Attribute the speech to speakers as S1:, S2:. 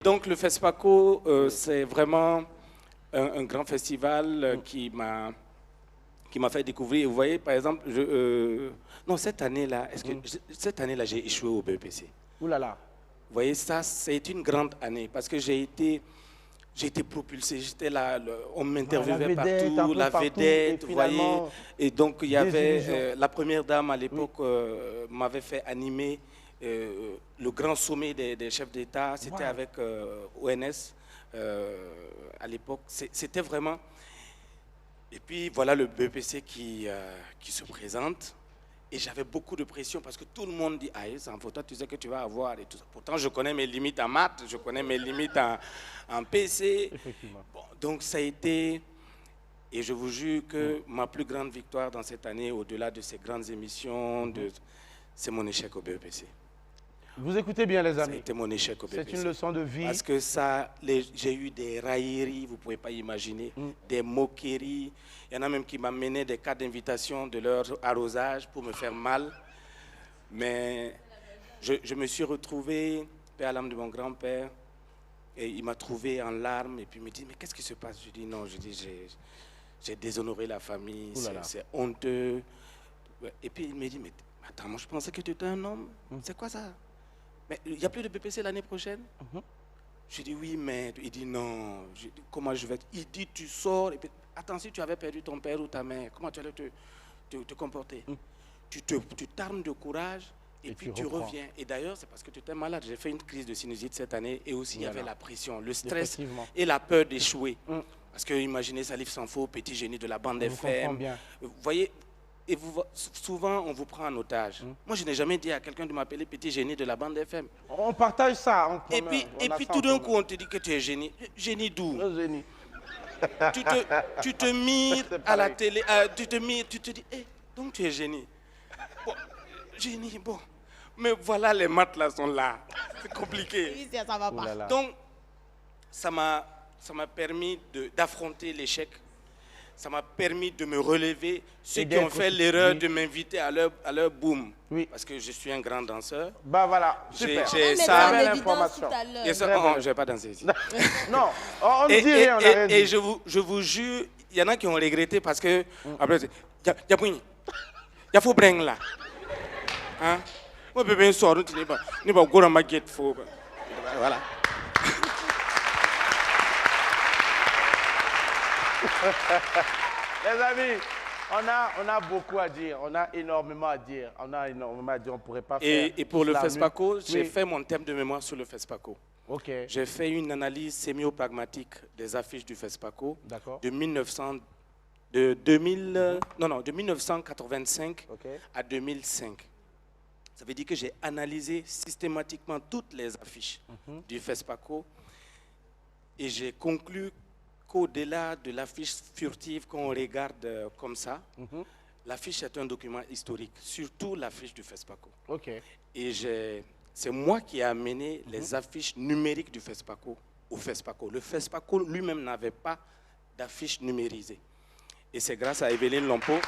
S1: Donc le FESPACO, c'est vraiment un grand festival qui m'a fait découvrir. Vous voyez, par exemple, non, cette année-là, cette année-là, j'ai échoué au BEPC.
S2: Ouh là là.
S1: Vous voyez, ça, c'est une grande année parce que j'ai été propulsé. J'étais là, on m'interviewait partout, la vedette, vous voyez. Et donc, il y avait la première dame à l'époque m'avait fait animer le grand sommet des chefs d'État. C'était avec ONS à l'époque. C'était vraiment. Et puis voilà le BEPC qui se présente. Et j'avais beaucoup de pression parce que tout le monde dit, ah, c'est en photo, tu sais que tu vas avoir et tout ça. Pourtant, je connais mes limites en maths, je connais mes limites en PC.
S2: Effectivement.
S1: Bon, donc ça a été, et je vous jure que ma plus grande victoire dans cette année, au-delà de ces grandes émissions, c'est mon échec au BEPC.
S2: Vous écoutez bien, les amis.
S1: C'était mon échec au BEPC.
S2: C'est une leçon de vie.
S1: Parce que ça, j'ai eu des railleries, vous ne pouvez pas imaginer, des moqueries. Il y en a même qui m'amenaient des cartes d'invitation de leur arrosage pour me faire mal. Mais je me suis retrouvé, père à l'âme de mon grand-père, et il m'a trouvé en larmes et puis il me dit, mais qu'est-ce qui se passe? Je dis non, j'ai déshonoré la famille, c'est honteux. Et puis il me dit, mais attends, moi je pensais que tu étais un homme, c'est quoi ça? Mais il n'y a plus de BPC l'année prochaine? Je dis oui, mais il dit non. Je dis, comment je vais? Il dit tu sors. Et puis, attends, si tu avais perdu ton père ou ta mère, comment tu allais te comporter? Tu t'armes de courage et puis tu reviens. Et d'ailleurs, c'est parce que tu étais malade. J'ai fait une crise de sinusite cette année et aussi il y avait la pression, le stress et la peur d'échouer. Parce que imaginez Salif Sanfo, petit génie de la bande FM. Vous voyez. Et souvent, on vous prend en otage. Moi, je n'ai jamais dit à quelqu'un de m'appeler petit génie de la bande FM.
S2: On partage ça.
S1: Et puis tout d'un coup, on te dit que tu es génie. Génie d'où?
S2: Génie.
S1: Tu te mires à la télé, tu te dis, hey, donc tu es génie. Bon, génie, bon. Mais voilà, les maths là sont là. C'est compliqué.
S3: Oui, ça va pas.
S1: Donc, ça m'a permis d'affronter l'échec. Ça m'a permis de me relever. Ceux qui ont fait l'erreur de m'inviter à leur boom, parce que je suis un grand danseur.
S2: Bah voilà, super.
S1: J'ai ça.
S2: L'information.
S1: Je vais pas danser ici.
S2: Non, on ne dit rien.
S1: Et je vous jure, il y en a qui ont regretté parce que après, il y a faux bring là. Hein? Moi, bébé, sort, tu n'es pas go dans ma gate faux. Voilà.
S2: Les amis, on a beaucoup à dire, on a énormément à dire, on pourrait pas faire.
S1: Et pour le FESPACO, j'ai fait mon thème de mémoire sur le FESPACO.
S2: Ok.
S1: J'ai fait une analyse sémio-pragmatique des affiches du FESPACO de 1985 à 2005. Ça veut dire que j'ai analysé systématiquement toutes les affiches du FESPACO et j'ai conclu qu'au-delà de l'affiche furtive qu'on regarde comme ça, l'affiche est un document historique, surtout l'affiche du FESPACO. Et c'est moi qui ai amené les affiches numériques du FESPACO au FESPACO. Le FESPACO lui-même n'avait pas d'affiches numérisées. Et c'est grâce à Evelyne Lompo